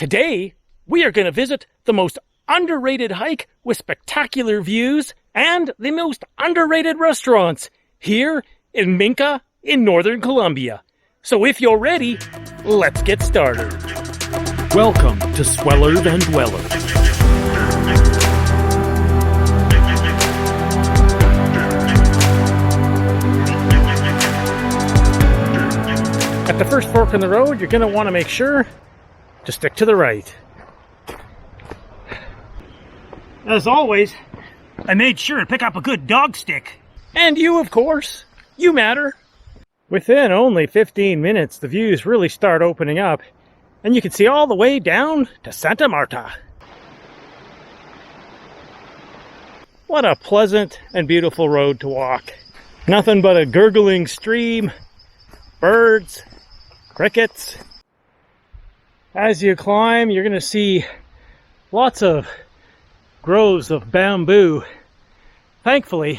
Today, we are going to visit the most underrated hike with spectacular views and the most underrated restaurants here in Minca in Northern Colombia. So if you're ready, let's get started. Welcome to Sweller Than Dweller. At the first fork in the road, you're going to want to make sure to stick to the right. As always, I made sure to pick up a good dog stick. And you, of course. You matter. Within only 15 minutes, the views really start opening up, and you can see all the way down to Santa Marta. What a pleasant and beautiful road to walk. Nothing but a gurgling stream, birds, crickets. As you climb, you're going to see lots of groves of bamboo, thankfully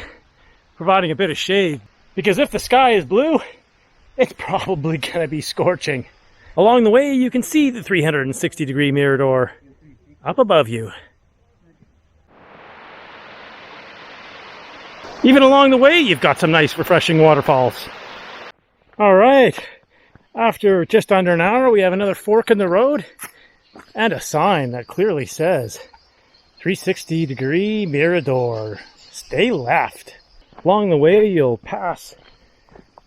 providing a bit of shade, because if the sky is blue, it's probably going to be scorching. Along the way, you can see the 360-degree Mirador up above you. Even along the way, you've got some nice refreshing waterfalls. All right. After just under an hour, we have another fork in the road and a sign that clearly says 360-degree Mirador. Stay left. Along the way, you'll pass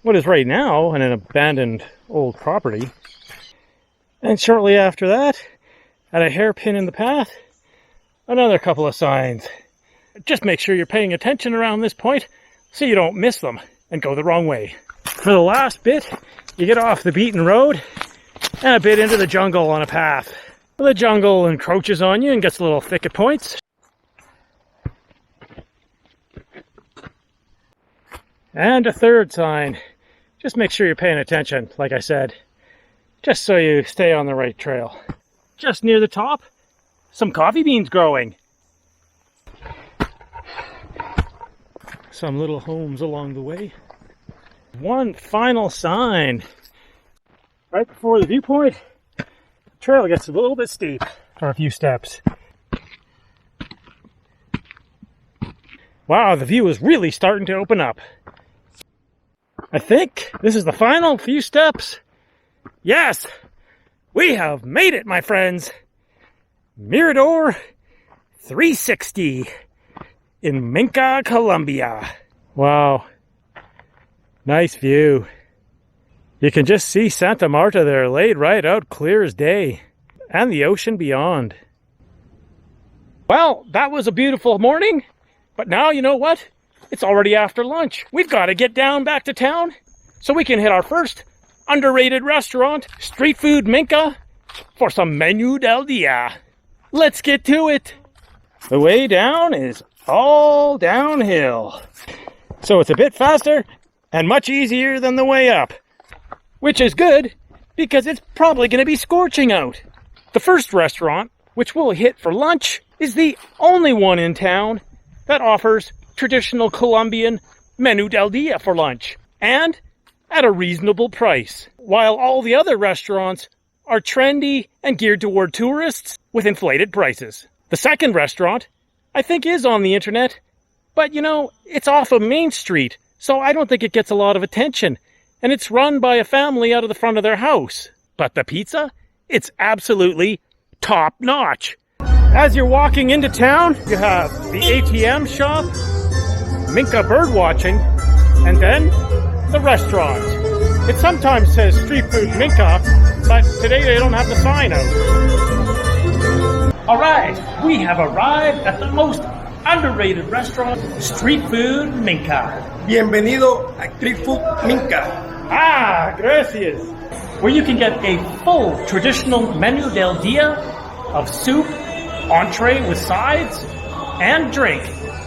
what is right now an abandoned old property. And shortly after that, at a hairpin in the path, another couple of signs. Just make sure you're paying attention around this point so you don't miss them and go the wrong way. For the last bit, you get off the beaten road and a bit into the jungle on a path. The jungle encroaches on you and gets a little thick at points. And a third sign. Just make sure you're paying attention, like I said, just so you stay on the right trail. Just near the top, some coffee beans growing. Some little homes along the way. One final sign. Right before the viewpoint, the trail gets a little bit steep for a few steps. Wow, the view is really starting to open up. I think this is the final few steps. Yes, we have made it, my friends. Mirador 360 in Minca, Colombia. Wow. Nice view. You can just see Santa Marta there, laid right out clear as day, and the ocean beyond. Well, that was a beautiful morning, but now you know what? It's already after lunch. We've got to get down back to town so we can hit our first underrated restaurant, Street Food Minca, for some Menú del Día. Let's get to it. The way down is all downhill, so it's a bit faster and much easier than the way up, which is good because it's probably going to be scorching out. The first restaurant, which we'll hit for lunch, is the only one in town that offers traditional Colombian Menú del Día for lunch, and at a reasonable price, while all the other restaurants are trendy and geared toward tourists with inflated prices. The second restaurant, I think, is on the internet, but you know, it's off of Main Street, so I don't think it gets a lot of attention, and it's run by a family out of the front of their house. But the pizza, it's absolutely top-notch. As you're walking into town, you have the ATM shop, Minca bird watching, and then the restaurant. It sometimes says Street Food Minca, but today they don't have the sign out. Alright, we have arrived at the most underrated restaurant, Street Food Minca. Bienvenido a Street Food Minca. Ah, gracias. Where you can get a full traditional Menú del Día of soup, entree with sides, and drink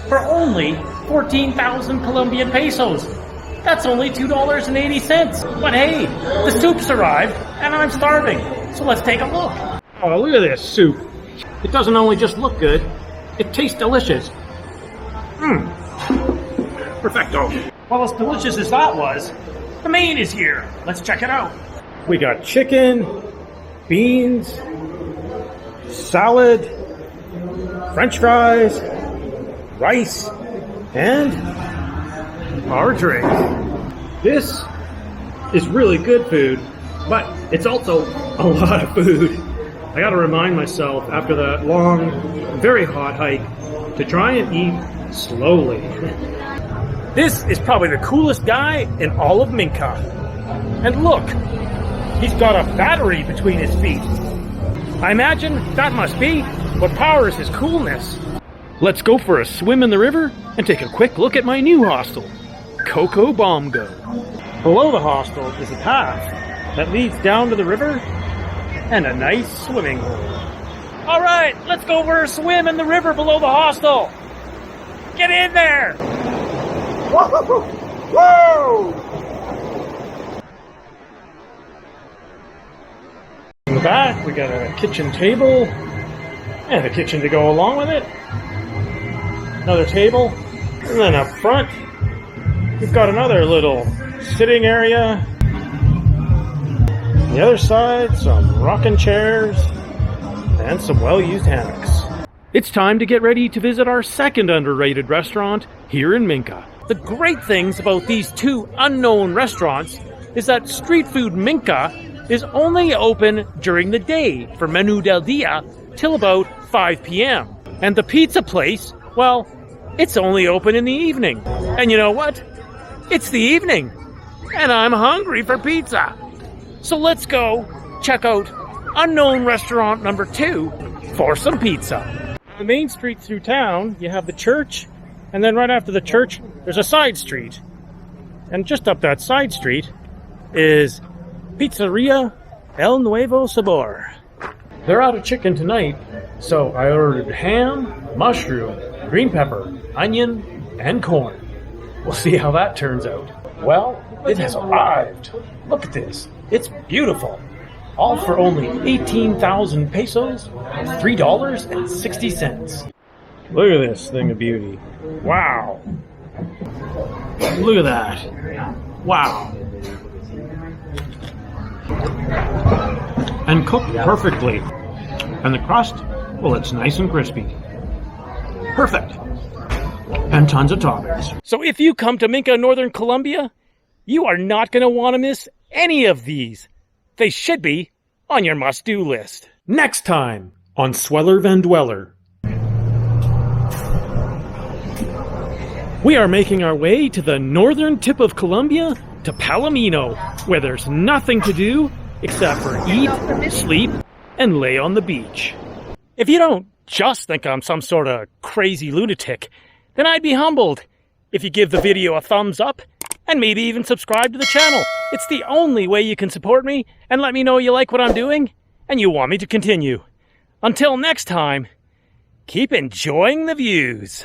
for only 14,000 Colombian pesos. That's only $2.80. But hey, the soup's arrived and I'm starving. So let's take a look. Oh, look at this soup. It doesn't only just look good, it tastes delicious. Perfecto. Well, as delicious as that was, the main is here. Let's check it out. We got chicken, beans, salad, French fries, rice, and our drink. This is really good food, but it's also a lot of food. I gotta remind myself after that long, very hot hike to try and eat slowly. This is probably the coolest guy in all of Minka. And look, he's got a battery between his feet. I imagine that must be what powers his coolness. Let's go for a swim in the river and take a quick look at my new hostel, Coco Bomgo. Below the hostel is a path that leads down to the river and a nice swimming hole. All right, let's go for a swim in the river below the hostel. Get in there! Whoa! In the back, we got a kitchen table and a kitchen to go along with it. Another table. And then up front, we've got another little sitting area. On the other side, some rocking chairs and some well-used hammocks. It's time to get ready to visit our second underrated restaurant here in Minka. The great things about these two unknown restaurants is that Street Food Minka is only open during the day for Menu del Dia till about 5 p.m. And the pizza place, well, it's only open in the evening. And you know what? It's the evening, and I'm hungry for pizza. So let's go check out unknown restaurant number 2 for some pizza. The main street through town, you have the church, and then right after the church, there's a side street. And just up that side street is Pizzeria El Nuevo Sabor. They're out of chicken tonight, so I ordered ham, mushroom, green pepper, onion, and corn. We'll see how that turns out. Well, it has arrived. Look at this. It's beautiful. All for only 18,000 pesos, $3.60. Look at this thing of beauty. Wow. Look at that. Wow. And cooked perfectly. And the crust, well, it's nice and crispy. Perfect. And tons of toppings. So if you come to Minka, Northern Colombia, you are not going to want to miss any of these. They should be on your must-do list. Next time on Sweller Van Dweller. We are making our way to the northern tip of Colombia, to Palomino, where there's nothing to do except for eat, sleep, and lay on the beach. If you don't just think I'm some sort of crazy lunatic, then I'd be humbled if you give the video a thumbs up and maybe even subscribe to the channel. It's the only way you can support me and let me know you like what I'm doing and you want me to continue. Until next time, keep enjoying the views.